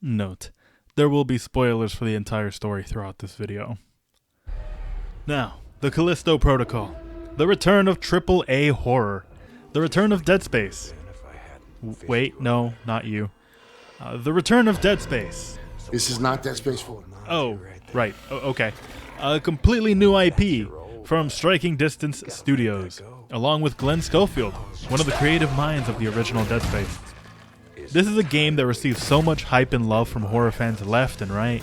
Note: there will be spoilers for the entire story throughout this video. Now, the Callisto Protocol. The return of AAA horror. The return of Dead Space. Wait, no, not you. The return of Dead Space. This is not Dead Space 4. Oh, right. Okay. A completely new IP from Striking Distance Studios, along with Glenn Schofield, one of the creative minds of the original Dead Space. This is a game that received so much hype and love from horror fans left and right.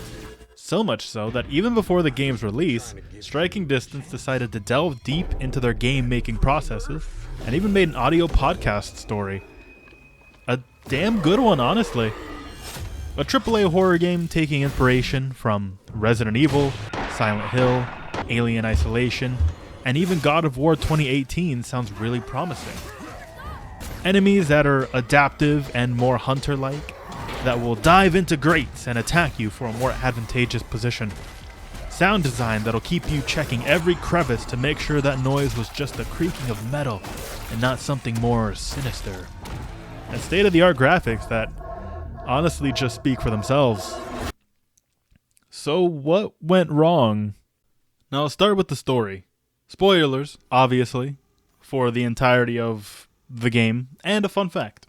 So much so that even before the game's release, Striking Distance decided to delve deep into their game-making processes and even made an audio podcast story. A damn good one, honestly. A AAA horror game taking inspiration from Resident Evil, Silent Hill, Alien Isolation, and even God of War 2018 sounds really promising. Enemies that are adaptive and more hunter-like, that will dive into grates and attack you for a more advantageous position. Sound design that'll keep you checking every crevice to make sure that noise was just the creaking of metal and not something more sinister. And state-of-the-art graphics that honestly just speak for themselves. So what went wrong? Now I'll start with the story. Spoilers, obviously, for the entirety of the game, and a fun fact.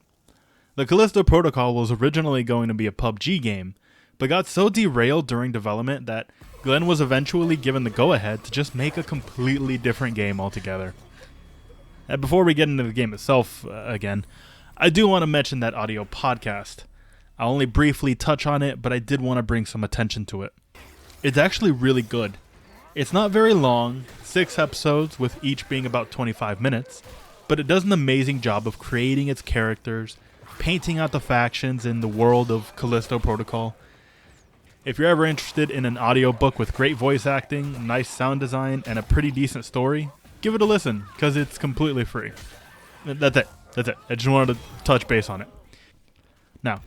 The Callisto Protocol was originally going to be a PUBG game, but got so derailed during development that Glenn was eventually given the go-ahead to just make a completely different game altogether. And before we get into the game itself again, I do want to mention that audio podcast. I'll only briefly touch on it, but I did want to bring some attention to it. It's actually really good. It's not very long, 6 episodes with each being about 25 minutes, but it does an amazing job of creating its characters, painting out the factions in the world of Callisto Protocol. If you're ever interested in an audiobook with great voice acting, nice sound design, and a pretty decent story, give it a listen, because it's completely free. That's it. I just wanted to touch base on it. Now,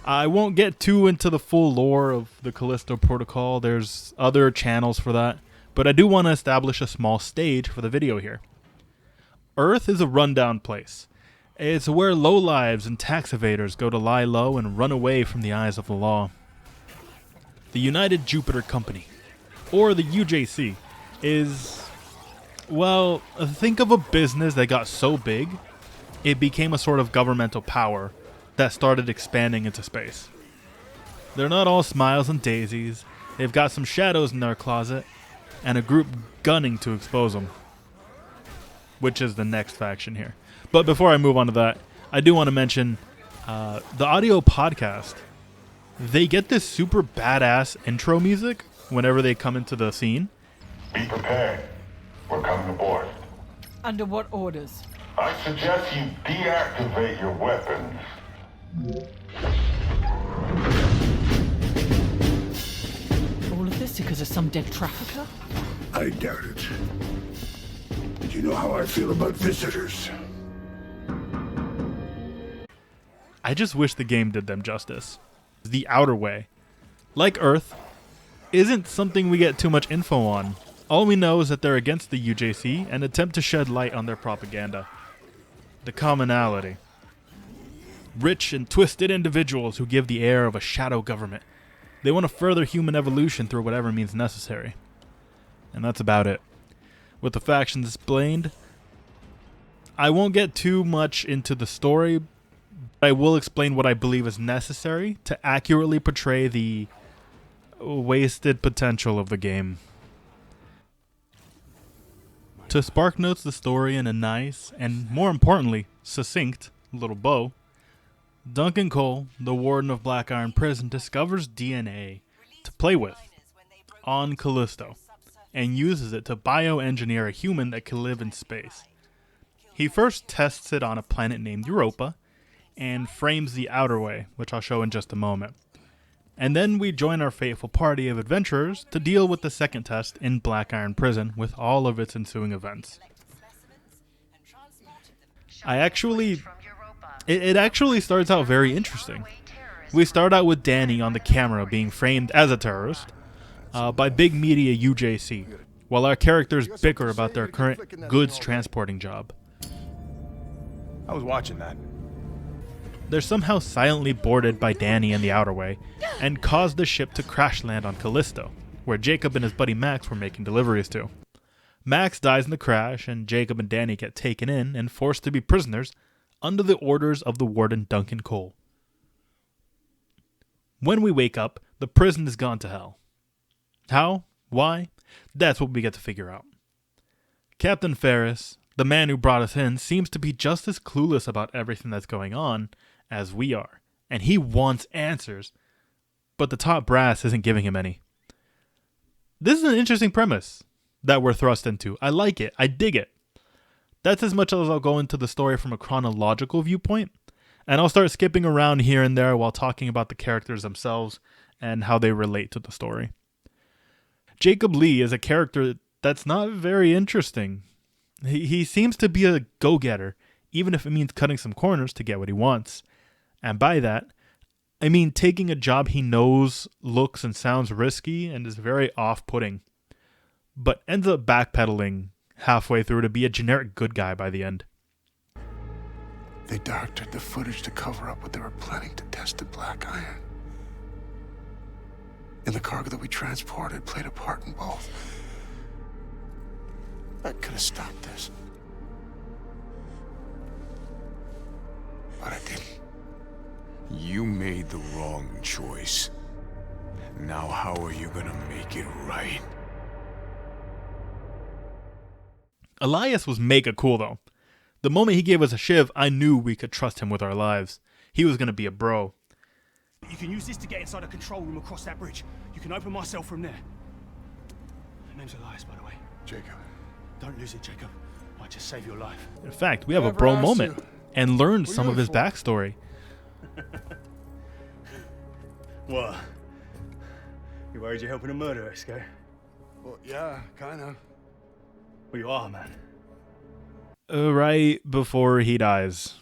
I won't get too into the full lore of the Callisto Protocol. There's other channels for that, but I do want to establish a small stage for the video here. Earth is a rundown place. It's where lowlives and tax evaders go to lie low and run away from the eyes of the law. The United Jupiter Company, or the UJC, is, well, think of a business that got so big, it became a sort of governmental power that started expanding into space. They're not all smiles and daisies. They've got some shadows in their closet, and a group gunning to expose them. Which is the next faction here. But before I move on to that, I do want to mention the audio podcast. They get this super badass intro music whenever they come into the scene. Be prepared. We're coming aboard. Under what orders? I suggest you deactivate your weapons. All of this because of some dead trafficker? I doubt it. But you know how I feel about visitors. I just wish the game did them justice. The Outer Way, like Earth, isn't something we get too much info on. All we know is that they're against the UJC and attempt to shed light on their propaganda. The commonality. Rich and twisted individuals who give the air of a shadow government. They want to further human evolution through whatever means necessary. And that's about it. With the factions explained, I won't get too much into the story, but I will explain what I believe is necessary to accurately portray the wasted potential of the game. To spark notes the story in a nice, and more importantly, succinct, little bow, Duncan Cole, the warden of Black Iron Prison, discovers DNA to play with on Callisto and uses it to bioengineer a human that can live in space. He first tests it on a planet named Europa and frames the Outer Way, which I'll show in just a moment. And then we join our fateful party of adventurers to deal with the second test in Black Iron Prison with all of its ensuing events. It actually starts out very interesting. We start out with Danny on the camera being framed as a terrorist by big media UJC, while our characters bicker about their current goods transporting job. I was watching that. they're somehow silently boarded by Danny in the Outer Way and cause the ship to crash land on Callisto, where Jacob and his buddy Max were making deliveries to. Max dies in the crash, and Jacob and Danny get taken in and forced to be prisoners under the orders of the warden Duncan Cole. When we wake up, the prison is gone to hell. How? Why? That's what we get to figure out. Captain Ferris, the man who brought us in, seems to be just as clueless about everything that's going on as we are, and he wants answers, but the top brass isn't giving him any. This is an interesting premise that we're thrust into. I like it. I dig it. That's as much as I'll go into the story from a chronological viewpoint, and I'll start skipping around here and there while talking about the characters themselves and how they relate to the story. Jacob Lee is a character that's not very interesting. He seems to be a go-getter, even if it means cutting some corners to get what he wants. And by that, I mean taking a job he knows looks and sounds risky and is very off-putting, but ends up backpedaling halfway through to be a generic good guy by the end. They doctored the footage to cover up what they were planning to test at Black Iron. And the cargo that we transported played a part in both. I could have stopped this. But I didn't. You made the wrong choice. Now how are you gonna make it right? Elias was mega cool though. The moment he gave us a shiv, I knew we could trust him with our lives. He was gonna be a bro. You can use this to get inside a control room across that bridge. You can open my cell from there. My name's Elias, by the way. Jacob. Don't lose it, Jacob. Might just save your life. In fact, we have a Never bro asked moment you. and learned What are some you of his in for? backstory. What? You worried you're helping a murderer escape? Well, yeah, kind of. Well, you are, man. Right before he dies.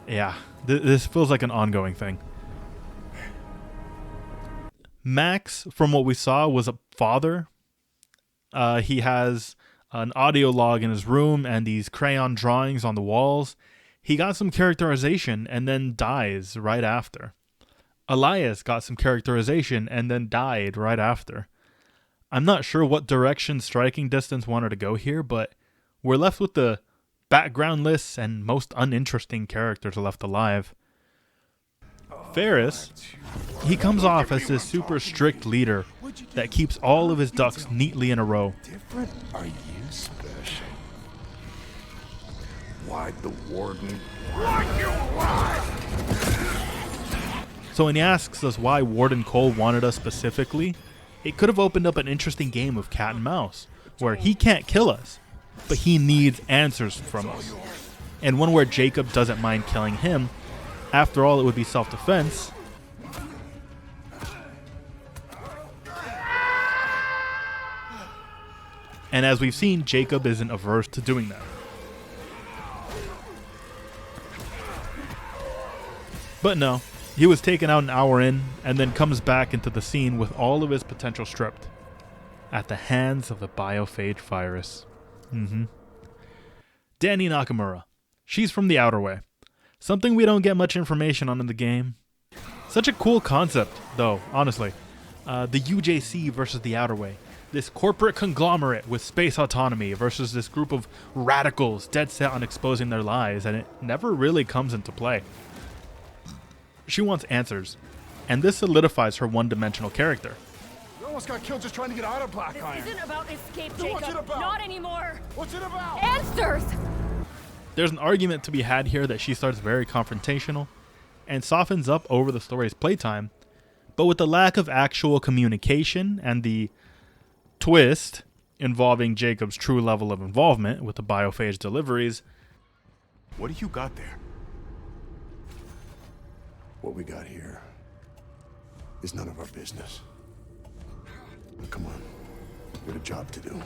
Yeah, this feels like an ongoing thing. Max, from what we saw, was a father. He has an audio log in his room and these crayon drawings on the walls. He got some characterization and then dies right after. Elias got some characterization and then died right after. I'm not sure what direction Striking Distance wanted to go here, but we're left with the backgroundless and most uninteresting characters left alive. Ferris, he comes off as this super strict leader that keeps all of his ducks neatly in a row. Different? Are you special? Why'd the warden want you alive? So when he asks us why Warden Cole wanted us specifically, it could have opened up an interesting game of cat and mouse, where he can't kill us, but he needs answers from us. And one where Jacob doesn't mind killing him. After all, it would be self-defense. And as we've seen, Jacob isn't averse to doing that. But no, he was taken out an hour in, and then comes back into the scene with all of his potential stripped. At the hands of the biophage virus. Danny Nakamura. She's from the Outer Way. Something we don't get much information on in the game. Such a cool concept, though, honestly. The UJC versus the Outer Way. This corporate conglomerate with space autonomy versus this group of radicals dead set on exposing their lies, and it never really comes into play. She wants answers, and this solidifies her one-dimensional character. You almost got killed just trying to get out of Black Iron. This isn't about escape, So what's Jacob. it about? Not anymore. What's it about? Answers! There's an argument to be had here that she starts very confrontational and softens up over the story's playtime, but with the lack of actual communication and the twist involving Jacob's true level of involvement with the biophage deliveries. What do you got there? What we got here is none of our business. Now, come on. We have a job to do.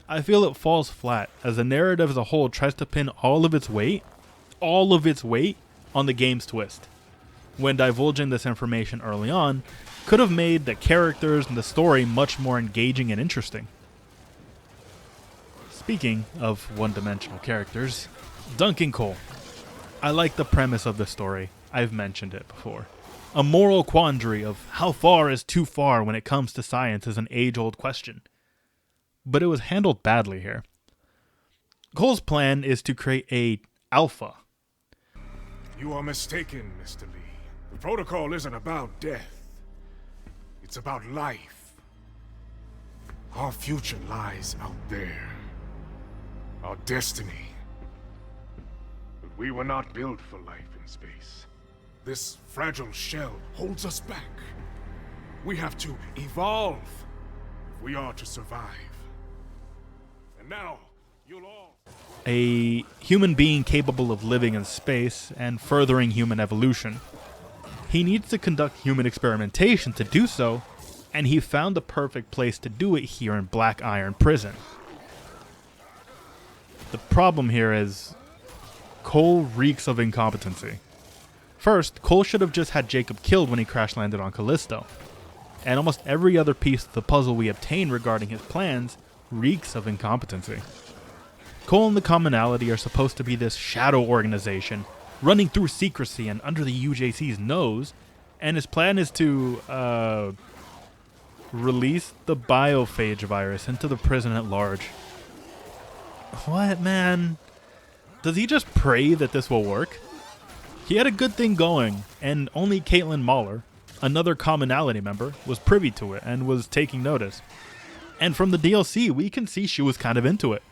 I feel it falls flat as the narrative as a whole tries to pin all of its weight on the game's twist. When divulging this information early on could have made the characters and the story much more engaging and interesting. Speaking of one-dimensional characters, Duncan Cole. I like the premise of the story. I've mentioned it before. A moral quandary of how far is too far when it comes to science is an age-old question. But it was handled badly here. Cole's plan is to create a alpha. You are mistaken, Mr. Lee. The protocol isn't about death. It's about life. Our future lies out there. Our destiny. But we were not built for life in space. This fragile shell holds us back. We have to evolve if we are to survive. And now, you'll all... A human being capable of living in space and furthering human evolution. He needs to conduct human experimentation to do so, and he found the perfect place to do it here in Black Iron Prison. The problem here is Cole reeks of incompetency. First, Cole should have just had Jacob killed when he crash landed on Callisto. And almost every other piece of the puzzle we obtain regarding his plans reeks of incompetency. Cole and the Commonality are supposed to be this shadow organization running through secrecy and under the UJC's nose, and his plan is to release the biophage virus into the prison at large. What, man? Does he just pray that this will work? He had a good thing going, and only Caitlin Mahler, another Commonality member, was privy to it and was taking notice. And from the DLC, we can see she was kind of into it.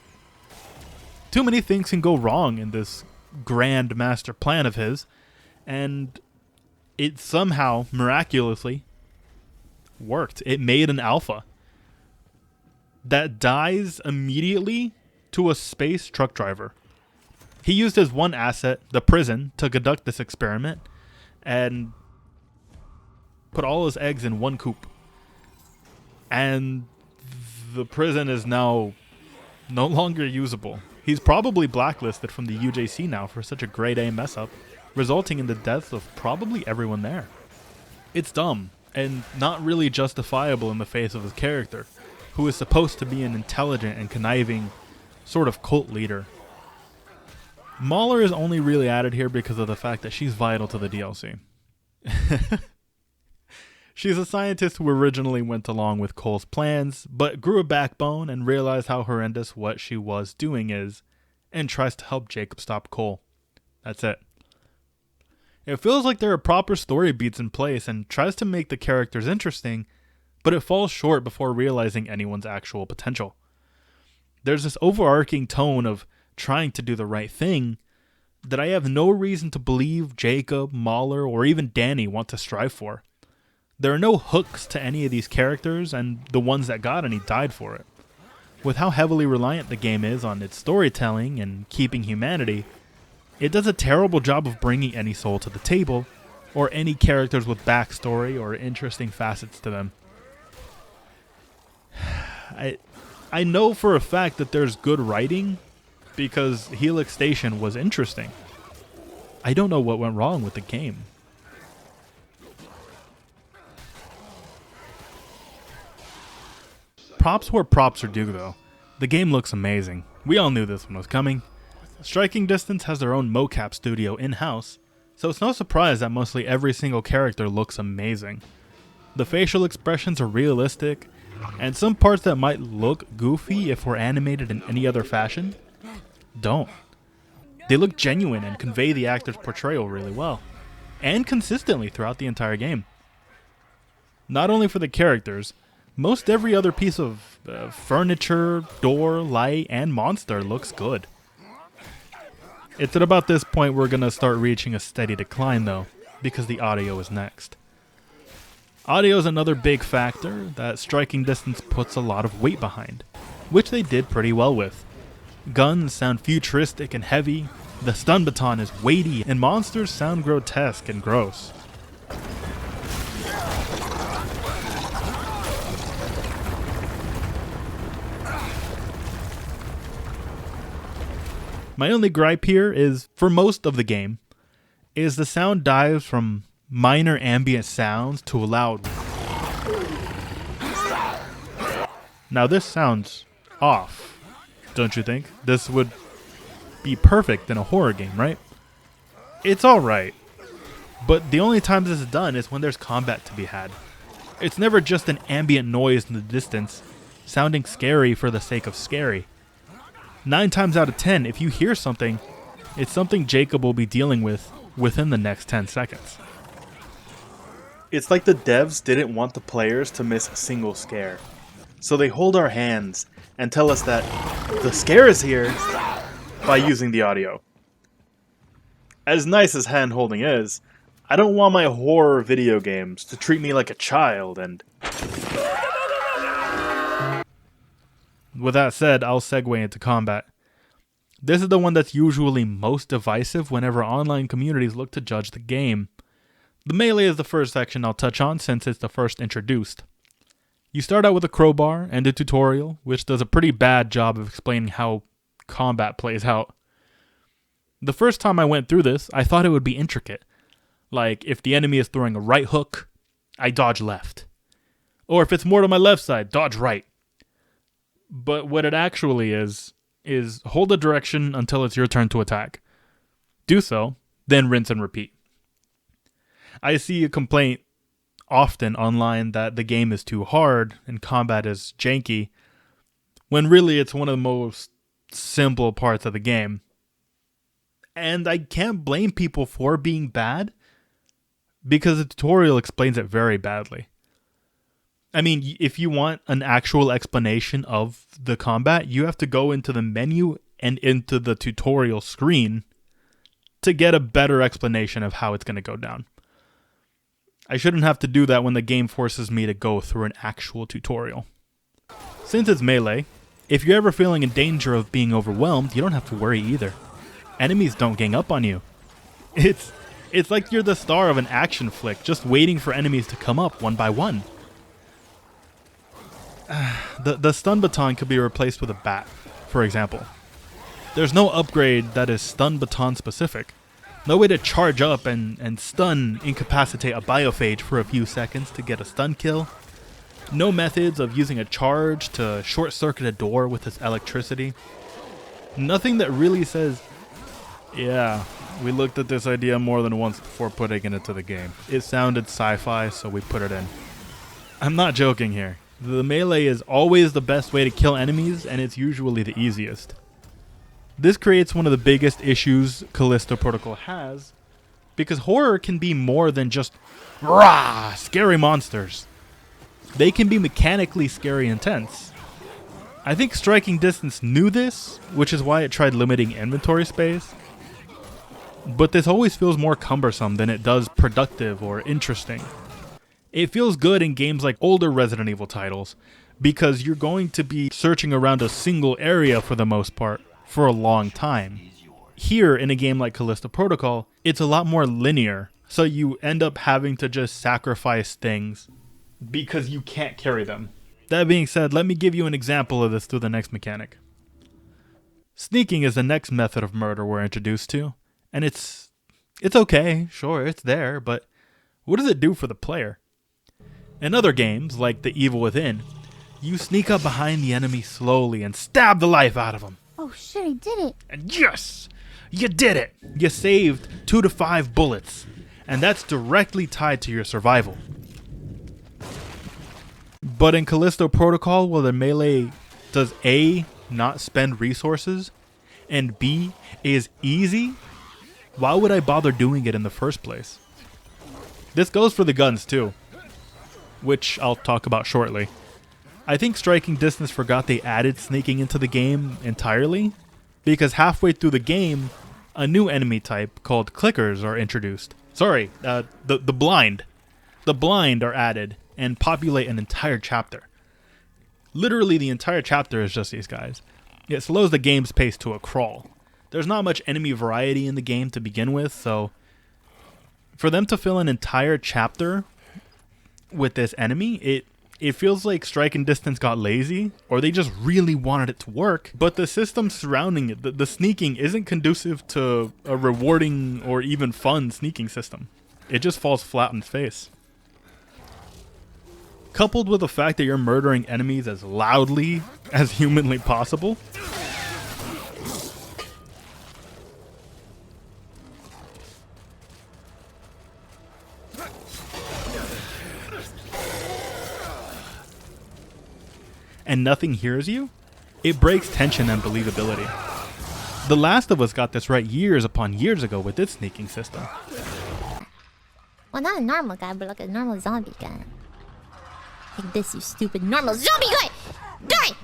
Too many things can go wrong in this grand master plan of his, and it somehow, miraculously, worked. It made an alpha that dies immediately to a space truck driver. He used his one asset, the prison, to conduct this experiment and put all his eggs in one coop. And the prison is now no longer usable. He's probably blacklisted from the UJC now for such a grade A mess up, resulting in the deaths of probably everyone there. It's dumb, and not really justifiable in the face of his character, who is supposed to be an intelligent and conniving sort of cult leader. Mahler is only really added here because of the fact that she's vital to the DLC. She's a scientist who originally went along with Cole's plans, but grew a backbone and realized how horrendous what she was doing is, and tries to help Jacob stop Cole. That's it. It feels like there are proper story beats in place and tries to make the characters interesting, but it falls short before realizing anyone's actual potential. There's this overarching tone of trying to do the right thing that I have no reason to believe Jacob, Mahler, or even Danny want to strive for. There are no hooks to any of these characters, and the ones that got any died for it. With how heavily reliant the game is on its storytelling and keeping humanity, it does a terrible job of bringing any soul to the table, or any characters with backstory or interesting facets to them. I know for a fact that there's good writing, because Helix Station was interesting. I don't know what went wrong with the game. Props where props are due, though. The game looks amazing. We all knew this one was coming. Striking Distance has their own mocap studio in-house, so it's no surprise that mostly every single character looks amazing. The facial expressions are realistic, and some parts that might look goofy if were animated in any other fashion don't. They look genuine and convey the actor's portrayal really well, and consistently throughout the entire game. Not only for the characters, most every other piece of furniture, door, light, and monster looks good. It's at about this point we're going to start reaching a steady decline though, because the audio is next. Audio is another big factor that Striking Distance puts a lot of weight behind, which they did pretty well with. Guns sound futuristic and heavy, the stun baton is weighty, and monsters sound grotesque and gross. My only gripe here is, for most of the game, is the sound dives from minor ambient sounds to a loud. Now this sounds off, don't you think? This would be perfect in a horror game, right? It's alright, but the only time this is done is when there's combat to be had. It's never just an ambient noise in the distance, sounding scary for the sake of scary. 9 times out of 10, if you hear something, it's something Jacob will be dealing with within the next 10 seconds. It's like the devs didn't want the players to miss a single scare. So they hold our hands and tell us that the scare is here by using the audio. As nice as hand holding is, I don't want my horror video games to treat me like a child and... With that said, I'll segue into combat. This is the one that's usually most divisive whenever online communities look to judge the game. The melee is the first section I'll touch on since it's the first introduced. You start out with a crowbar and a tutorial, which does a pretty bad job of explaining how combat plays out. The first time I went through this, I thought it would be intricate. Like, if the enemy is throwing a right hook, I dodge left. Or if it's more to my left side, dodge right. But what it actually is hold a direction until it's your turn to attack. Do so, then rinse and repeat. I see a complaint often online that the game is too hard and combat is janky, when really it's one of the most simple parts of the game. And I can't blame people for being bad, because the tutorial explains it very badly. I mean, if you want an actual explanation of the combat, you have to go into the menu and into the tutorial screen to get a better explanation of how it's going to go down. I shouldn't have to do that when the game forces me to go through an actual tutorial. Since it's melee, if you're ever feeling in danger of being overwhelmed, you don't have to worry either. Enemies don't gang up on you. It's like you're the star of an action flick, just waiting for enemies to come up one by one. The stun baton could be replaced with a bat, for example. There's no upgrade that is stun baton specific. No way to charge up and stun incapacitate a biophage for a few seconds to get a stun kill. No methods of using a charge to short circuit a door with its electricity. Nothing that really says, yeah, we looked at this idea more than once before putting it into the game. It sounded sci-fi, so we put it in. I'm not joking here. The melee is always the best way to kill enemies, and it's usually the easiest. This creates one of the biggest issues Callisto Protocol has, because horror can be more than just rah, scary monsters. They can be mechanically scary intense. I think Striking Distance knew this, which is why it tried limiting inventory space. But this always feels more cumbersome than it does productive or interesting. It feels good in games like older Resident Evil titles, because you're going to be searching around a single area for the most part, for a long time. Here, in a game like Callisto Protocol, it's a lot more linear, so you end up having to just sacrifice things because you can't carry them. That being said, let me give you an example of this through the next mechanic. Sneaking is the next method of murder we're introduced to, and it's okay, sure, it's there, but what does it do for the player? In other games, like The Evil Within, you sneak up behind the enemy slowly and stab the life out of them. Oh shit, I did it. And yes, you did it. You saved 2 to 5 bullets, and that's directly tied to your survival. But in Callisto Protocol, while the melee does A, not spend resources, and B, is easy, why would I bother doing it in the first place? This goes for the guns too, which I'll talk about shortly. I think Striking Distance forgot they added sneaking into the game entirely, because halfway through the game, a new enemy type called clickers are introduced. Sorry, the blind. The blind are added and populate an entire chapter. Literally the entire chapter is just these guys. It slows the game's pace to a crawl. There's not much enemy variety in the game to begin with, so for them to fill an entire chapter with this enemy, it feels like Striking Distance got lazy, or they just really wanted it to work, but the system surrounding it, the sneaking, isn't conducive to a rewarding or even fun sneaking system. It just falls flat on its face. Coupled with the fact that you're murdering enemies as loudly as humanly possible, and nothing hears you, it breaks tension and believability. The Last of Us got this right years upon years ago with its sneaking system. Well, not a normal guy, but like a normal zombie guy. Like this, you stupid normal zombie guy! Die!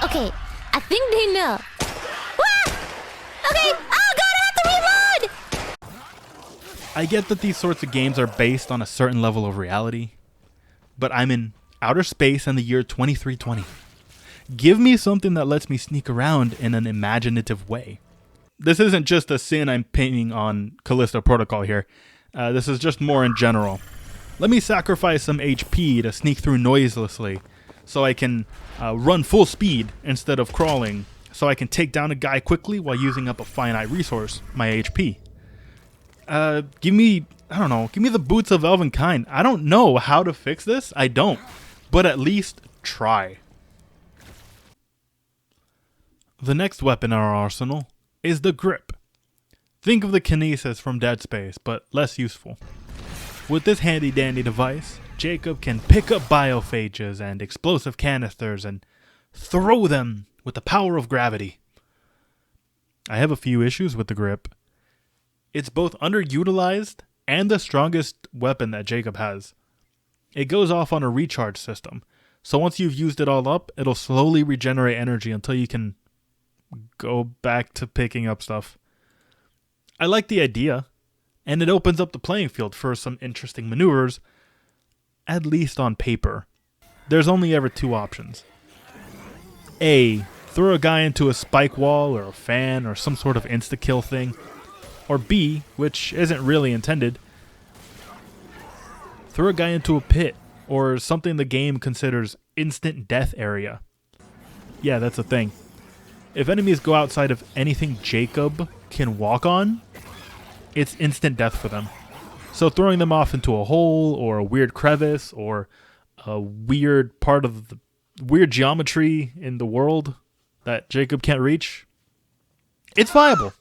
Okay, I think they know. Ah! Okay, oh god, I have to reload! I get that these sorts of games are based on a certain level of reality, but I'm in outer space in the year 2320. Give me something that lets me sneak around in an imaginative way. This isn't just a sin I'm painting on Callisto Protocol here. This is just more in general. Let me sacrifice some HP to sneak through noiselessly so I can run full speed instead of crawling, so I can take down a guy quickly while using up a finite resource, my HP. Give me the boots of Elvenkind. I don't know how to fix this, I don't, but at least try. The next weapon in our arsenal is the grip. Think of the kinesis from Dead Space, but less useful. With this handy dandy device, Jacob can pick up biophages and explosive canisters and throw them with the power of gravity. I have a few issues with the grip. It's both underutilized and the strongest weapon that Jacob has. It goes off on a recharge system, so once you've used it all up, it'll slowly regenerate energy until you can go back to picking up stuff. I like the idea, and it opens up the playing field for some interesting maneuvers, at least on paper. There's only ever two options. A, throw a guy into a spike wall or a fan or some sort of insta-kill thing. Or B, which isn't really intended, throw a guy into a pit or something the game considers instant death area. Yeah, that's a thing. If enemies go outside of anything Jacob can walk on, it's instant death for them. So throwing them off into a hole or a weird crevice or a weird part of the weird geometry in the world that Jacob can't reach, it's viable.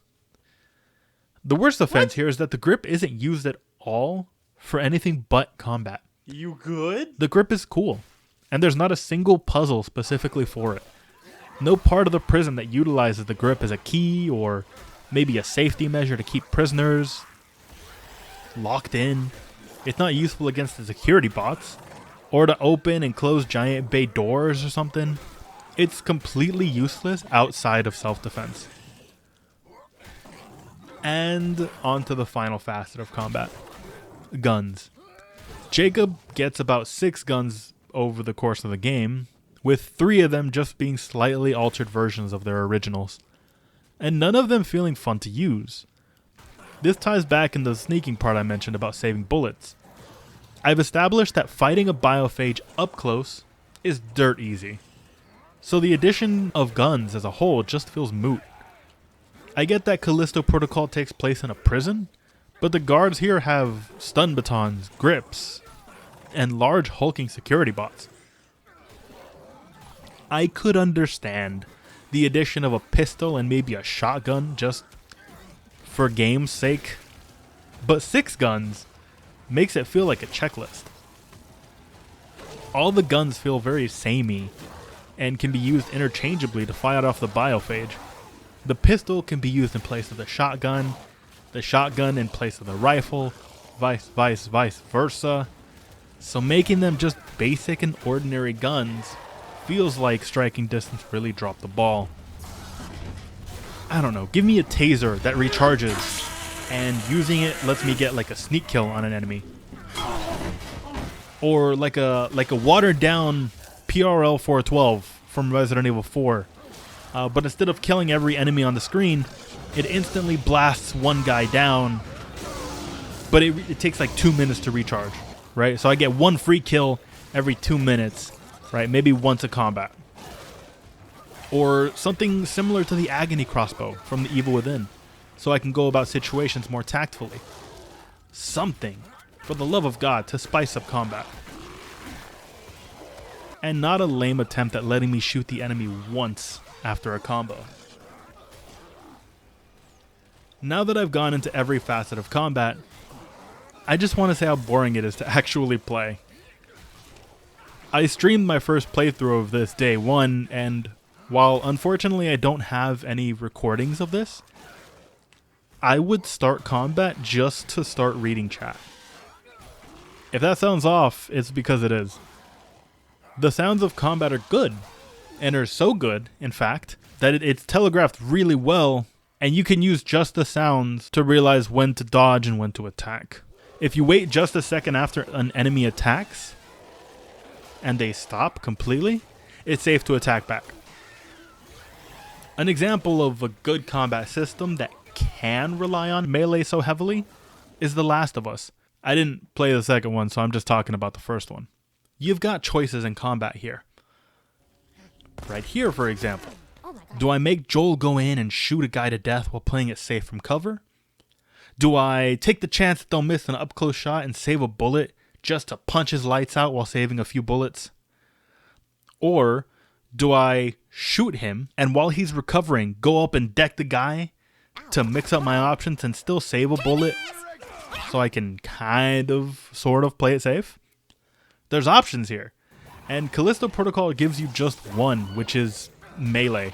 The worst offense here is that the grip isn't used at all for anything but combat. You good? The grip is cool, and there's not a single puzzle specifically for it. No part of the prison that utilizes the grip as a key or maybe a safety measure to keep prisoners locked in. It's not useful against the security bots or to open and close giant bay doors or something. It's completely useless outside of self-defense. And on to the final facet of combat. Guns. Jacob gets about 6 guns over the course of the game, with 3 of them just being slightly altered versions of their originals, and none of them feeling fun to use. This ties back in the sneaking part I mentioned about saving bullets. I've established that fighting a biophage up close is dirt easy, so the addition of guns as a whole just feels moot. I get that Callisto Protocol takes place in a prison, but the guards here have stun batons, grips, and large hulking security bots. I could understand the addition of a pistol and maybe a shotgun just for game's sake, but 6 guns makes it feel like a checklist. All the guns feel very samey and can be used interchangeably to fight off the biophage. The pistol can be used in place of the shotgun in place of the rifle, vice versa. So making them just basic and ordinary guns feels like striking distance really dropped the ball. I don't know, give me a taser that recharges and using it lets me get like a sneak kill on an enemy. Or like a watered down PRL 412 from Resident Evil 4. But instead of killing every enemy on the screen, it instantly blasts one guy down, but it takes like 2 minutes to recharge, right? So I get 1 free kill every 2 minutes, right? Maybe once a combat. Or something similar to the Agony crossbow from The Evil Within, so I can go about situations more tactfully. Something, for the love of God, to spice up combat. And not a lame attempt at letting me shoot the enemy once after a combo. Now that I've gone into every facet of combat, I just want to say how boring it is to actually play. I streamed my first playthrough of this day one, and while unfortunately I don't have any recordings of this, I would start combat just to start reading chat. If that sounds off, it's because it is. The sounds of combat are good, and are so good, in fact, that it's telegraphed really well, and you can use just the sounds to realize when to dodge and when to attack. If you wait just a second after an enemy attacks, and they stop completely, it's safe to attack back. An example of a good combat system that can rely on melee so heavily is The Last of Us. I didn't play the second one, so I'm just talking about the first one. You've got choices in combat here. Right here, for example. Do I make Joel go in and shoot a guy to death while playing it safe from cover? Do I take the chance that they'll miss an up-close shot and save a bullet just to punch his lights out while saving a few bullets? Or do I shoot him and while he's recovering, go up and deck the guy to mix up my options and still save a bullet so I can sort of play it safe? There's options here. And Callisto Protocol gives you just one, which is melee.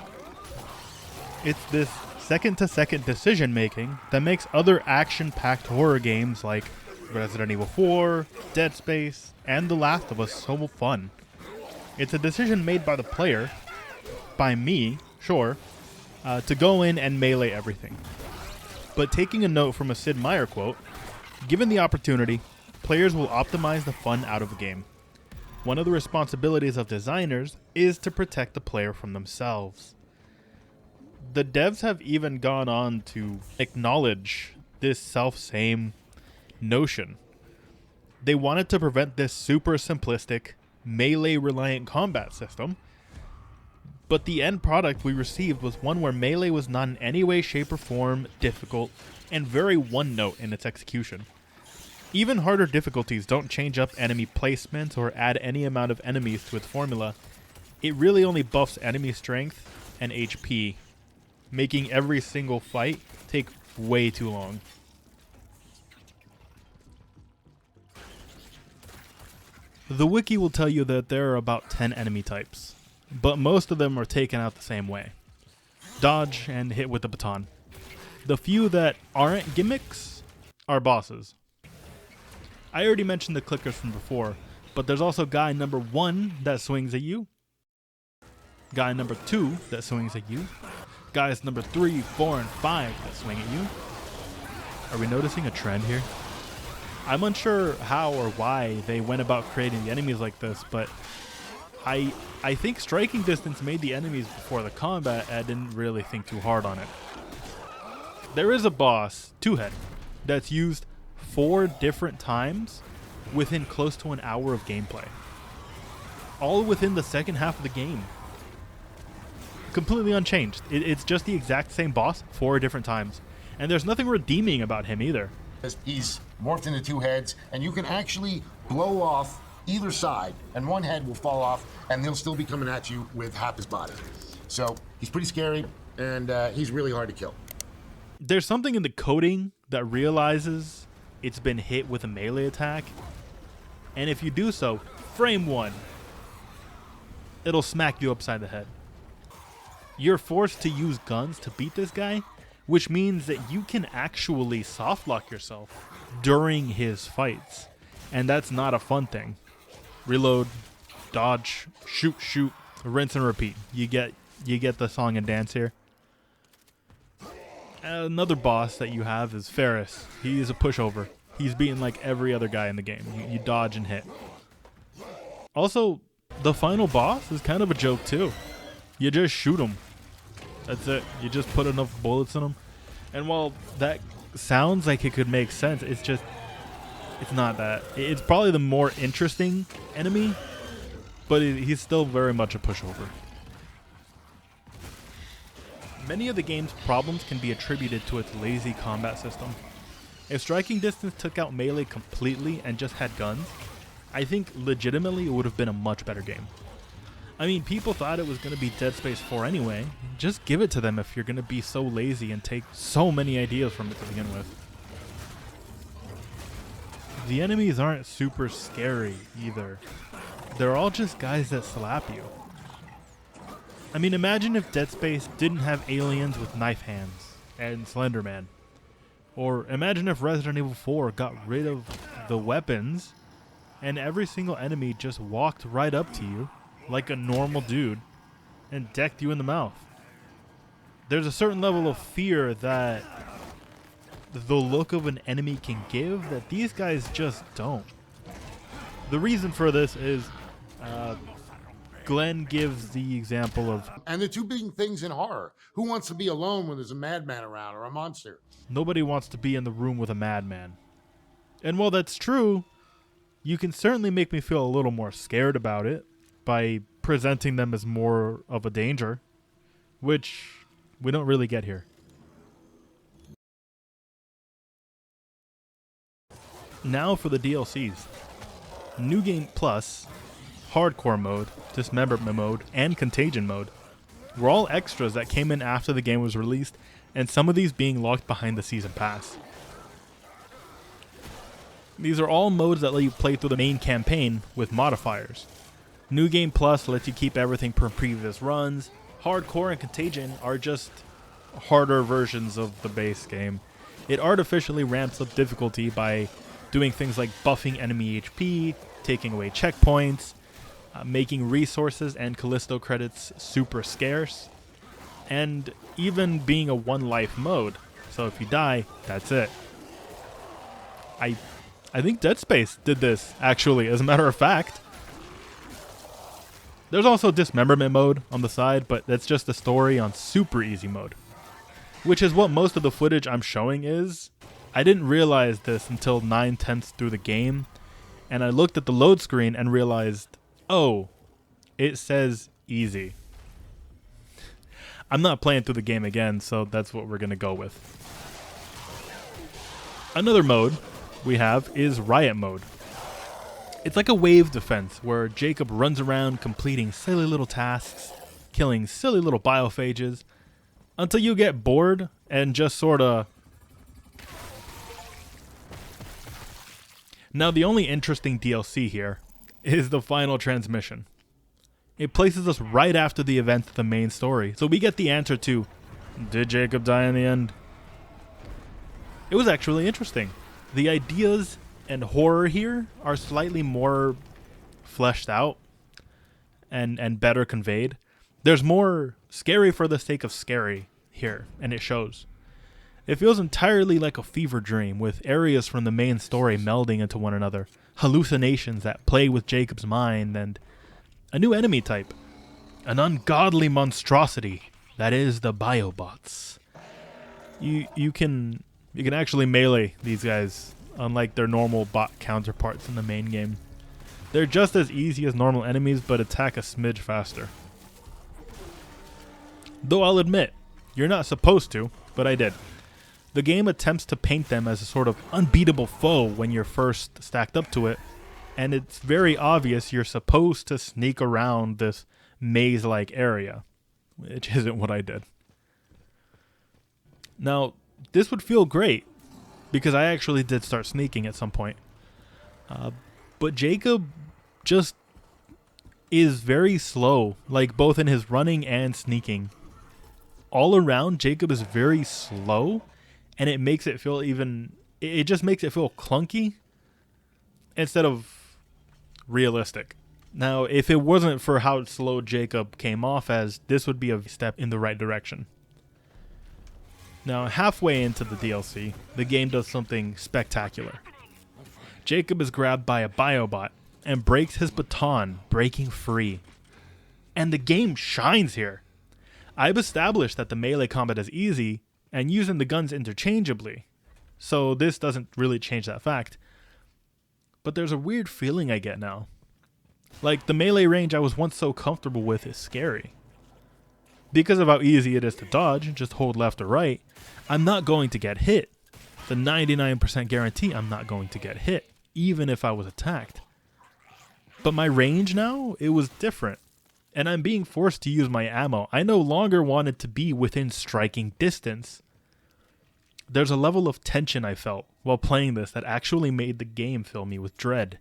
It's this second-to-second decision-making that makes other action-packed horror games like Resident Evil 4, Dead Space, and The Last of Us so fun. It's a decision made by the player, by me, sure, to go in and melee everything. But taking a note from a Sid Meier quote, given the opportunity, players will optimize the fun out of a game. One of the responsibilities of designers is to protect the player from themselves. The devs have even gone on to acknowledge this self-same notion. They wanted to prevent this super simplistic, melee-reliant combat system, but the end product we received was one where melee was not in any way, shape, or form difficult and very one-note in its execution. Even harder difficulties don't change up enemy placement or add any amount of enemies to its formula. It really only buffs enemy strength and HP, making every single fight take way too long. The wiki will tell you that there are about 10 enemy types, but most of them are taken out the same way. Dodge and hit with the baton. The few that aren't gimmicks are bosses. I already mentioned the clickers from before, but there's also guy number 1 that swings at you, guy number 2 that swings at you, guys number 3, 4, and 5 that swing at you. Are we noticing a trend here? I'm unsure how or why they went about creating the enemies like this, but I think striking distance made the enemies before the combat and didn't really think too hard on it. There is a boss, Two-Head, that's used 4 different times within close to an hour of gameplay. All within the second half of the game. Completely unchanged. It's just the exact same boss 4 different times. And there's nothing redeeming about him either. He's morphed into 2 heads, and you can actually blow off either side, and one head will fall off, and he'll still be coming at you with half his body. So he's pretty scary, and he's really hard to kill. There's something in the coding that realizes it's been hit with a melee attack, and if you do so, frame 1, it'll smack you upside the head. You're forced to use guns to beat this guy, which means that you can actually softlock yourself during his fights, and that's not a fun thing. Reload, dodge, shoot, rinse and repeat. You get the song and dance here. Another boss that you have is Ferris. He is a pushover. He's beaten like every other guy in the game. You dodge and hit. Also, the final boss is kind of a joke too. You just shoot him. That's it. You just put enough bullets in him. And while that sounds like it could make sense, it's not that. It's probably the more interesting enemy, but he's still very much a pushover. Many of the game's problems can be attributed to its lazy combat system. If striking distance took out melee completely and just had guns, I think legitimately it would have been a much better game. I mean, people thought it was going to be Dead Space 4 anyway. Just give it to them if you're going to be so lazy and take so many ideas from it to begin with. The enemies aren't super scary either. they're all just guys that slap you. I mean, imagine if Dead Space didn't have aliens with knife hands and Slender Man. Or imagine if Resident Evil 4 got rid of the weapons and every single enemy just walked right up to you like a normal dude and decked you in the mouth. There's a certain level of fear that the look of an enemy can give that these guys just don't. The reason for this is Glenn gives the example of... And the two big things in horror. Who wants to be alone when there's a madman around or a monster? Nobody wants to be in the room with a madman. And while that's true, you can certainly make me feel a little more scared about it by presenting them as more of a danger, which we don't really get here. Now for the DLCs. New Game Plus, Hardcore Mode, Dismemberment Mode, and Contagion Mode were all extras that came in after the game was released, and some of these being locked behind the Season Pass. These are all modes that let you play through the main campaign with modifiers. New Game Plus lets you keep everything from previous runs. Hardcore and Contagion are just harder versions of the base game. It artificially ramps up difficulty by doing things like buffing enemy HP, taking away checkpoints, making resources and Callisto credits super scarce, and even being a one-life mode. So if you die, that's it. I think Dead Space did this, actually, as a matter of fact. There's also Dismemberment mode on the side, but that's just a story on super easy mode, which is what most of the footage I'm showing is. I didn't realize this until 9/10 through the game, and I looked at the load screen and realized, oh, it says easy. I'm not playing through the game again, so that's what we're going to go with. Another mode we have is Riot Mode. It's like a wave defense where Jacob runs around completing silly little tasks, killing silly little biophages, until you get bored and just sorta... Now the only interesting DLC here is the final transmission. It places us right after the events of the main story, so we get the answer to, did Jacob die in the end? It was actually interesting. The ideas and horror here are slightly more fleshed out and better conveyed. There's more scary for the sake of scary here, and it shows. It feels entirely like a fever dream, with areas from the main story melding into one another, hallucinations that play with Jacob's mind, and a new enemy type. An ungodly monstrosity that is the Biobots. You can actually melee these guys, unlike their normal bot counterparts in the main game. They're just as easy as normal enemies, but attack a smidge faster. Though I'll admit, you're not supposed to, but I did. The game attempts to paint them as a sort of unbeatable foe when you're first stacked up to it, and it's very obvious you're supposed to sneak around this maze-like area, which isn't what I did. Now, this would feel great, because I actually did start sneaking at some point. But Jacob just is very slow, like both in his running and sneaking. All around, Jacob is very slow, and it makes it feel it just makes it feel clunky instead of realistic. Now, if it wasn't for how slow Jacob came off as, this would be a step in the right direction. Now, halfway into the DLC, the game does something spectacular. Jacob is grabbed by a Biobot and breaks his baton, breaking free. And the game shines here. I've established that the melee combat is easy and using the guns interchangeably, so this doesn't really change that fact. But there's a weird feeling I get now. Like, the melee range I was once so comfortable with is scary. Because of how easy it is to dodge, just hold left or right, I'm not going to get hit. The 99% guarantee I'm not going to get hit, even if I was attacked. But my range now, it was different. And I'm being forced to use my ammo. I no longer wanted to be within striking distance. There's a level of tension I felt while playing this that actually made the game fill me with dread.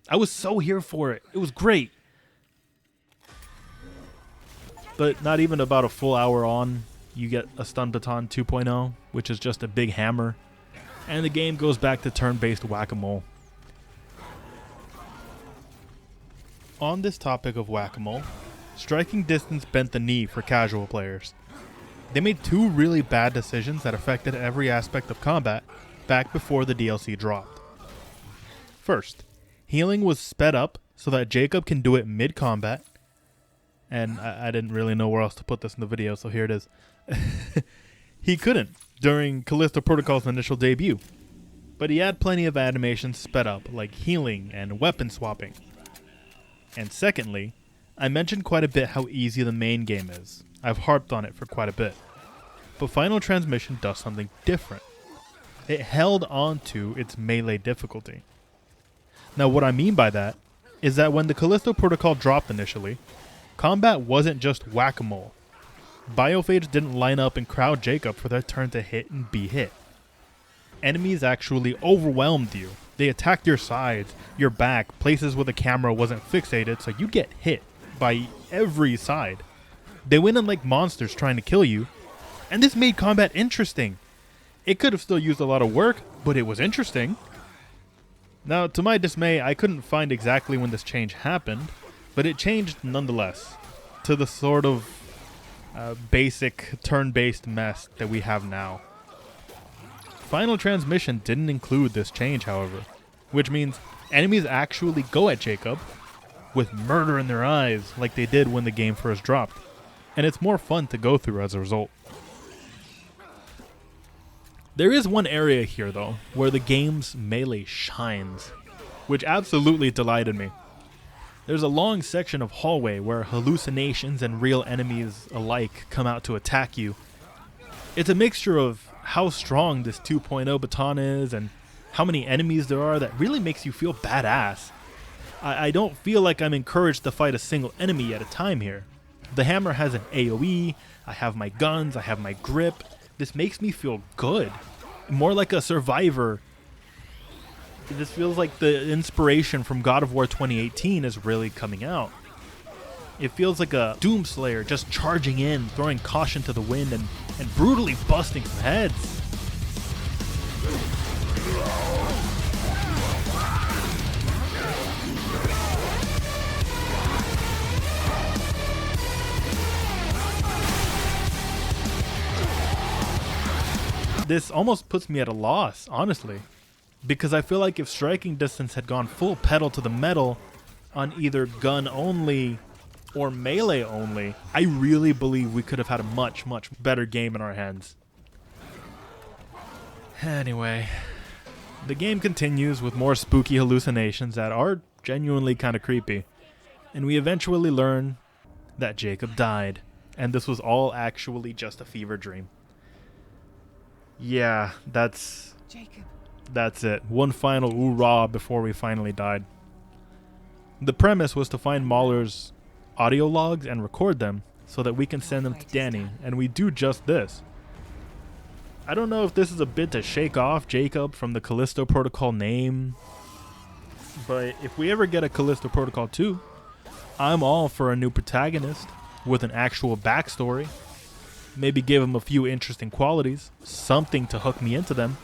I was so here for it. It was great. But not even about a full hour on, you get a Stun Baton 2.0, which is just a big hammer, and the game goes back to turn-based whack-a-mole. On this topic of whack-a-mole, Striking Distance bent the knee for casual players. They made two really bad decisions that affected every aspect of combat back before the DLC dropped. First, healing was sped up so that Jacob can do it mid-combat, and I didn't really know where else to put this in the video, so here it is. He couldn't during Callisto Protocol's initial debut, but he had plenty of animations sped up, like healing and weapon swapping. And secondly, I mentioned quite a bit how easy the main game is. I've harped on it for quite a bit. But Final Transmission does something different. It held on to its melee difficulty. Now what I mean by that is that when the Callisto Protocol dropped initially, combat wasn't just whack-a-mole. Biophages didn't line up and crowd Jacob for their turn to hit and be hit. Enemies actually overwhelmed you. They attacked your sides, your back, places where the camera wasn't fixated, so you get hit by every side. They went in like monsters trying to kill you, and this made combat interesting. It could have still used a lot of work, but it was interesting. Now, to my dismay, I couldn't find exactly when this change happened, but it changed nonetheless to the sort of basic turn-based mess that we have now. Final Transmission didn't include this change, however, which means enemies actually go at Jacob with murder in their eyes like they did when the game first dropped, and it's more fun to go through as a result. There is one area here, though, where the game's melee shines, which absolutely delighted me. There's a long section of hallway where hallucinations and real enemies alike come out to attack you. It's a mixture of how strong this 2.0 baton is and how many enemies there are that really makes you feel badass. I don't feel like I'm encouraged to fight a single enemy at a time here. The hammer has an AoE, I have my guns, I have my grip. This makes me feel good. More like a survivor. This feels like the inspiration from God of War 2018 is really coming out. It feels like a Doomslayer just charging in, throwing caution to the wind, and brutally busting some heads. This almost puts me at a loss, honestly, because I feel like if Striking Distance had gone full pedal to the metal on either gun only or melee only, I really believe we could have had a much, much better game in our hands. Anyway, the game continues with more spooky hallucinations that are genuinely kind of creepy, and we eventually learn that Jacob died, and this was all actually just a fever dream. Yeah, that's it. One final hoorah before we finally died. The premise was to find Mahler's audio logs and record them so that we can send them to Danny, and we do just this. I don't know if this is a bit to shake off Jacob from the Callisto Protocol name, but if we ever get a Callisto Protocol 2, I'm all for a new protagonist with an actual backstory. Maybe give him a few interesting qualities, something to hook me into them.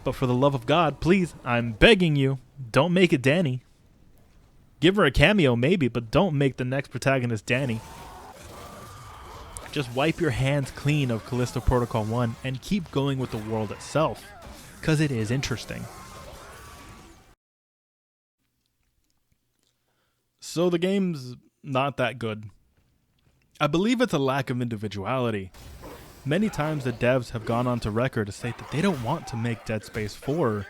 But for the love of God, please, I'm begging you, don't make it Danny. Give her a cameo maybe, but don't make the next protagonist Danny. Just wipe your hands clean of Callisto Protocol 1 and keep going with the world itself, because it is interesting. So the game's not that good. I believe it's a lack of individuality. Many times the devs have gone on to record to say that they don't want to make Dead Space 4,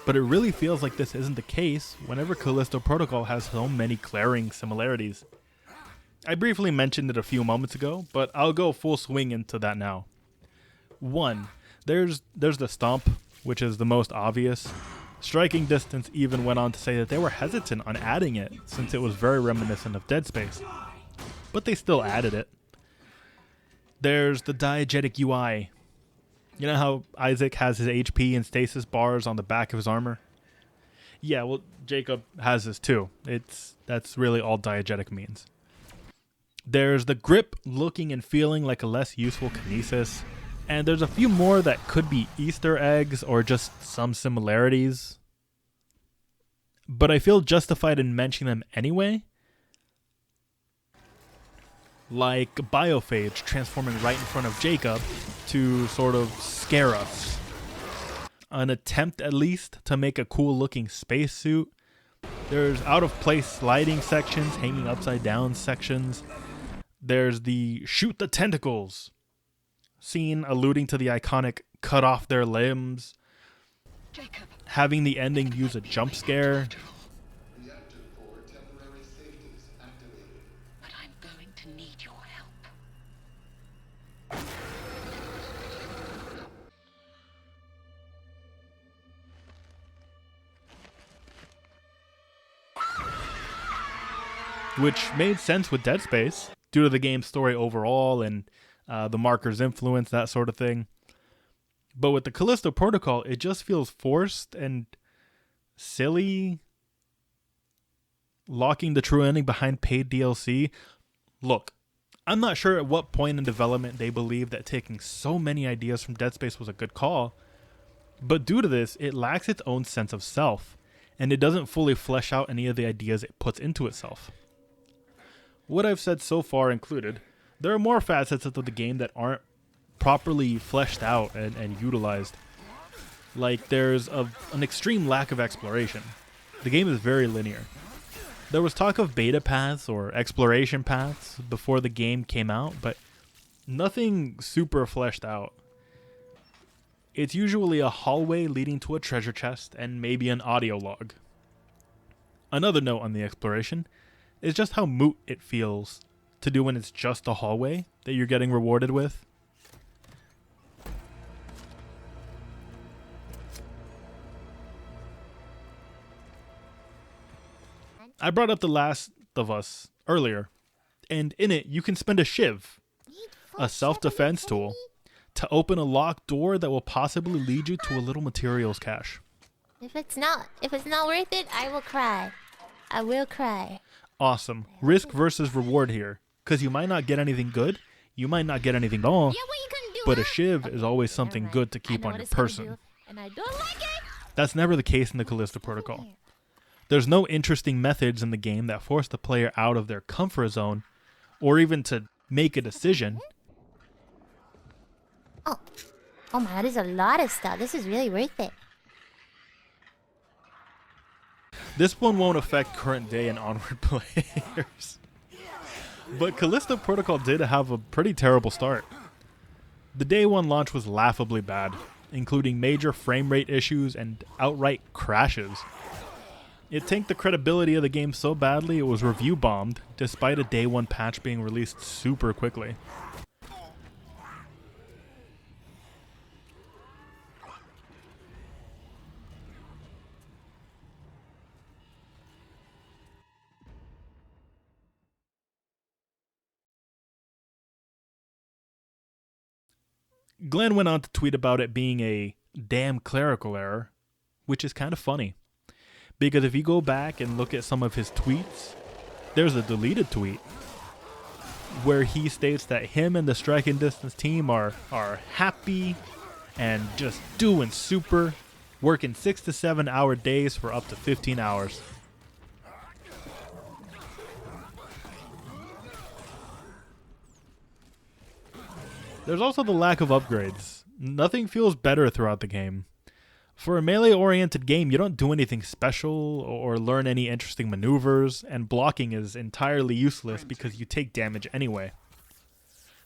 but it really feels like this isn't the case whenever Callisto Protocol has so many glaring similarities. I briefly mentioned it a few moments ago, but I'll go full swing into that now. 1. There's the stomp, which is the most obvious. Striking Distance even went on to say that they were hesitant on adding it since it was very reminiscent of Dead Space. But they still added it. There's the diegetic UI. You know how Isaac has his HP and stasis bars on the back of his armor? Yeah, well, Jacob has this too. That's really all diegetic means. There's the grip looking and feeling like a less useful kinesis, and there's a few more that could be Easter eggs or just some similarities. But I feel justified in mentioning them anyway. Like Biophage transforming right in front of Jacob to sort of scare us. An attempt, at least, to make a cool looking spacesuit. There's out of place sliding sections, hanging upside down sections. There's the shoot the tentacles scene alluding to the iconic cut off their limbs. Jacob. Having the ending use a jump scare. But I'm going to need your help. Which made sense with Dead Space due to the game's story overall and the marker's influence, that sort of thing. But with the Callisto Protocol, it just feels forced and silly. Locking the true ending behind paid DLC. Look, I'm not sure at what point in development they believed that taking so many ideas from Dead Space was a good call, but due to this, it lacks its own sense of self, and it doesn't fully flesh out any of the ideas it puts into itself. What I've said so far included, there are more facets of the game that aren't properly fleshed out and utilized. Like, there's an extreme lack of exploration. The game is very linear. There was talk of beta paths or exploration paths before the game came out, but nothing super fleshed out. It's usually a hallway leading to a treasure chest and maybe an audio log. Another note on the exploration is just how moot it feels to do when it's just a hallway that you're getting rewarded with. I brought up The Last of Us earlier, and in it you can spend a shiv, a self-defense tool, to open a locked door that will possibly lead you to a little materials cache. If it's not worth it, I will cry. I will cry. Awesome. Risk versus reward here, because you might not get anything good, you might not get anything at all, Yeah, what you gonna do, but a huh? shiv is always something Never mind. good to I keep know on what your it's gonna person. do, and I don't like it. That's never the case in the Callisto Protocol. There's no interesting methods in the game that force the player out of their comfort zone, or even to make a decision. Oh my god, there's a lot of stuff. This is really worth it. This one won't affect current day and onward players. But Callisto Protocol did have a pretty terrible start. The day one launch was laughably bad, including major frame rate issues and outright crashes. It tanked the credibility of the game so badly it was review bombed, despite a day one patch being released super quickly. Glenn went on to tweet about it being a damn clerical error, which is kind of funny. Because if you go back and look at some of his tweets, there's a deleted tweet where he states that him and the striking distance team are happy and just doing super, working 6 to 7 hour days for up to 15 hours. There's also the lack of upgrades. Nothing feels better throughout the game. For a melee-oriented game, you don't do anything special or learn any interesting maneuvers, and blocking is entirely useless because you take damage anyway.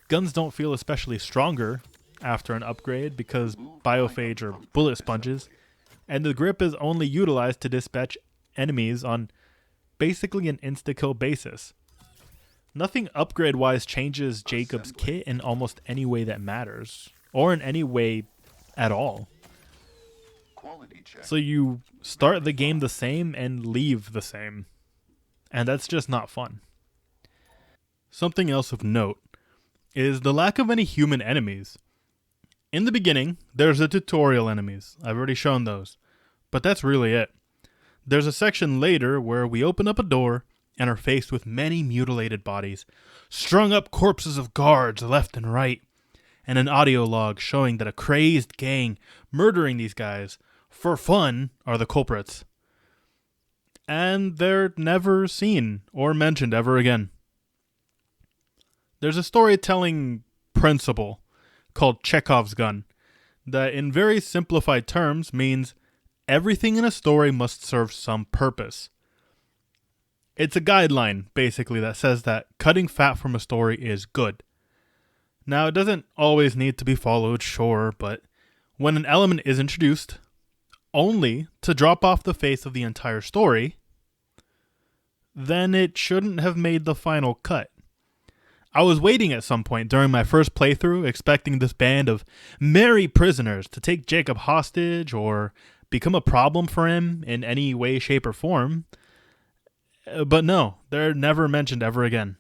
Guns don't feel especially stronger after an upgrade because biophage or bullet sponges, and the grip is only utilized to dispatch enemies on basically an insta-kill basis. Nothing upgrade-wise changes Jacob's kit in almost any way that matters, or in any way at all. So you start the game the same and leave the same, and that's just not fun. Something else of note is the lack of any human enemies. In the beginning, there's the tutorial enemies. I've already shown those, but that's really it. There's a section later where we open up a door and are faced with many mutilated bodies, strung up corpses of guards left and right, and an audio log showing that a crazed gang murdering these guys for fun are the culprits. And they're never seen or mentioned ever again. There's a storytelling principle called Chekhov's gun that in very simplified terms means everything in a story must serve some purpose. It's a guideline, basically, that says that cutting fat from a story is good. Now, it doesn't always need to be followed, sure, but when an element is introduced only to drop off the face of the entire story, then it shouldn't have made the final cut. I was waiting at some point during my first playthrough, expecting this band of merry prisoners to take Jacob hostage or become a problem for him in any way, shape, or form. But no, they're never mentioned ever again.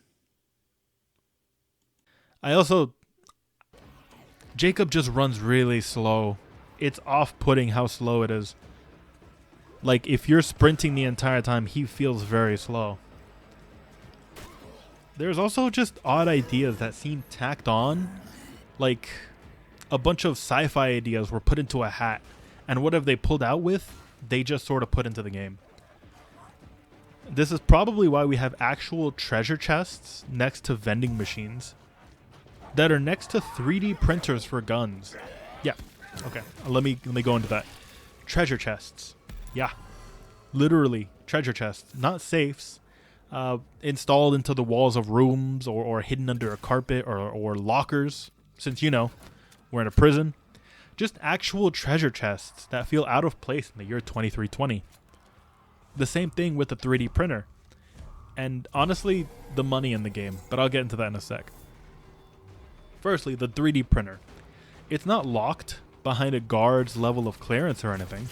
Jacob just runs really slow. It's off-putting how slow it is. Like, if you're sprinting the entire time, he feels very slow. There's also just odd ideas that seem tacked on. Like, a bunch of sci-fi ideas were put into a hat, and what have they pulled out with? They just sort of put into the game. This is probably why we have actual treasure chests next to vending machines that are next to 3D printers for guns. Yeah, okay. Let me go into that. Treasure chests. Yeah, literally treasure chests, not safes. Installed into the walls of rooms or hidden under a carpet or lockers, since, you know, we're in a prison. Just actual treasure chests that feel out of place in the year 2320. The same thing with the 3D printer. And honestly, the money in the game, but I'll get into that in a sec. Firstly, the 3D printer. It's not locked behind a guard's level of clearance or anything.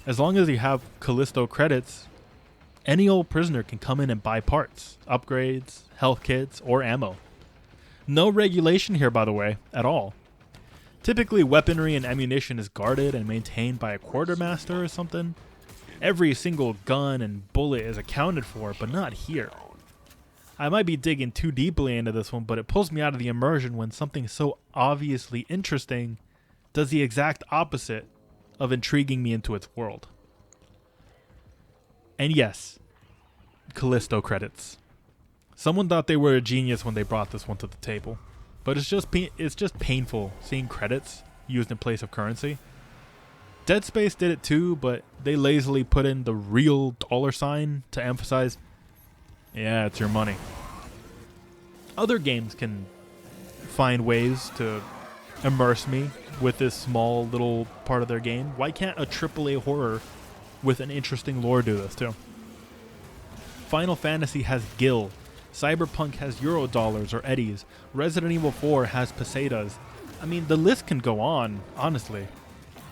As long as you have Callisto credits, any old prisoner can come in and buy parts, upgrades, health kits, or ammo. No regulation here, by the way, at all. Typically, weaponry and ammunition is guarded and maintained by a quartermaster or something. Every single gun and bullet is accounted for, but not here. I might be digging too deeply into this one, but it pulls me out of the immersion when something so obviously interesting does the exact opposite of intriguing me into its world. And yes, Callisto credits. Someone thought they were a genius when they brought this one to the table, but it's just painful seeing credits used in place of currency. Dead Space did it too, but they lazily put in the real $sign to emphasize, yeah, it's your money. Other games can find ways to immerse me with this small little part of their game. Why can't a AAA horror with an interesting lore do this too? Final Fantasy has Gil. Cyberpunk has Eurodollars or Eddies. Resident Evil 4 has pesetas. I mean, the list can go on, honestly.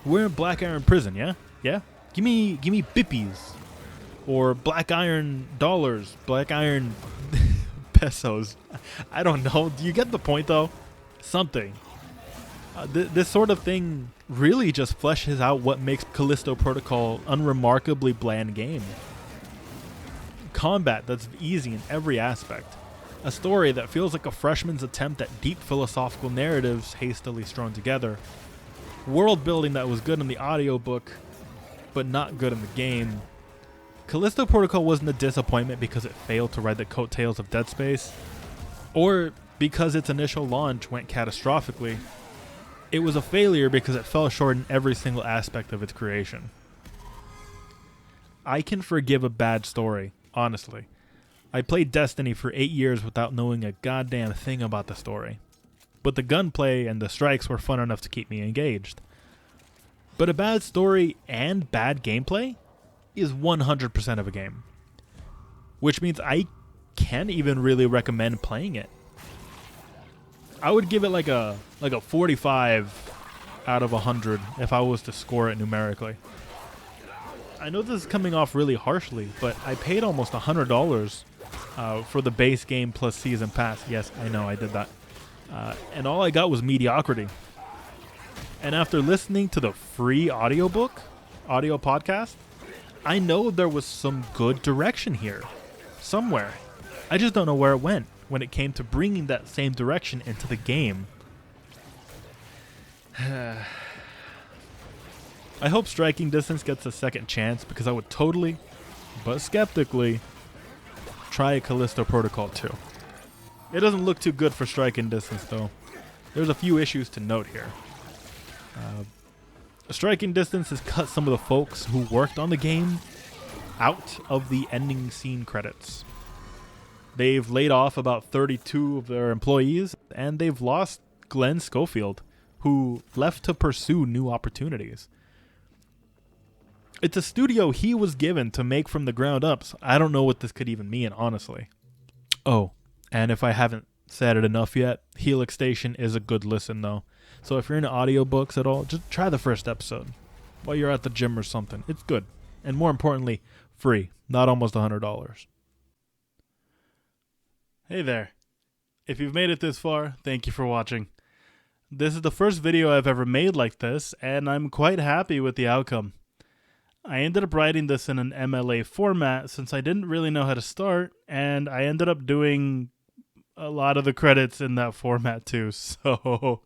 We're in Black Iron Prison, yeah? Yeah? Give me bippies. Or Black Iron dollars. Black Iron pesos. I don't know. Do you get the point, though? Something. This sort of thing really just fleshes out what makes Callisto Protocol an unremarkably bland game. Combat that's easy in every aspect. A story that feels like a freshman's attempt at deep philosophical narratives hastily strewn together. World building that was good in the audiobook, but not good in the game. Callisto Protocol wasn't a disappointment because it failed to ride the coattails of Dead Space, or because its initial launch went catastrophically. It was a failure because it fell short in every single aspect of its creation. I can forgive a bad story, honestly. I played Destiny for 8 years without knowing a goddamn thing about the story. But the gunplay and the strikes were fun enough to keep me engaged. But a bad story and bad gameplay is 100% of a game. Which means I can't even really recommend playing it. I would give it like a 45 out of 100 if I was to score it numerically. I know this is coming off really harshly, but I paid almost $100 for the base game plus season pass. Yes, I know I did that. And all I got was mediocrity. And after listening to the free audio podcast, I know there was some good direction here, somewhere. I just don't know where it went when it came to bringing that same direction into the game. I hope Striking Distance gets a second chance, because I would totally, but skeptically, try Callisto Protocol 2. It doesn't look too good for Striking Distance though. There's a few issues to note here. Striking Distance has cut some of the folks who worked on the game out of the ending scene credits. They've laid off about 32 of their employees, and they've lost Glenn Schofield, who left to pursue new opportunities. It's a studio he was given to make from the ground up, so I don't know what this could even mean, honestly. Oh, and if I haven't said it enough yet, Helix Station is a good listen, though. So if you're into audiobooks at all, just try the first episode while you're at the gym or something. It's good. And more importantly, free. Not almost $100. Hey there. If you've made it this far, thank you for watching. This is the first video I've ever made like this, and I'm quite happy with the outcome. I ended up writing this in an MLA format since I didn't really know how to start, and I ended up doing a lot of the credits in that format too, so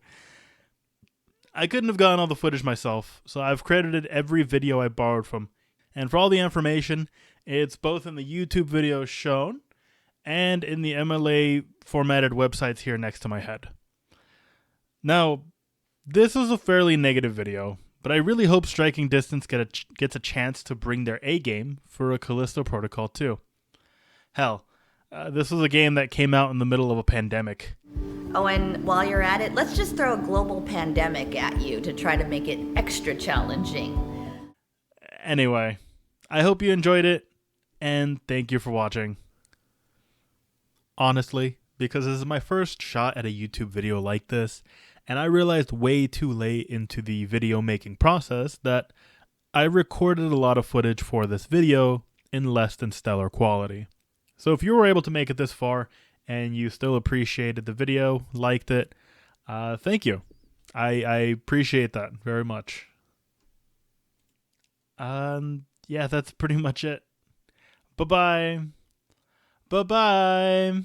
I couldn't have gotten all the footage myself, so I've credited every video I borrowed from. And for all the information, it's both in the YouTube video shown and in the MLA formatted websites here next to my head. Now, this was a fairly negative video, but I really hope Striking Distance gets a chance to bring their A game for a Callisto Protocol 2. Hell, this was a game that came out in the middle of a pandemic. Oh, and while you're at it, let's just throw a global pandemic at you to try to make it extra challenging. Anyway, I hope you enjoyed it, and thank you for watching. Honestly, because this is my first shot at a YouTube video like this, and I realized way too late into the video making process that I recorded a lot of footage for this video in less than stellar quality. So if you were able to make it this far and you still appreciated the video, liked it, thank you. I appreciate that very much. Yeah, that's pretty much it. Bye-bye. Bye-bye.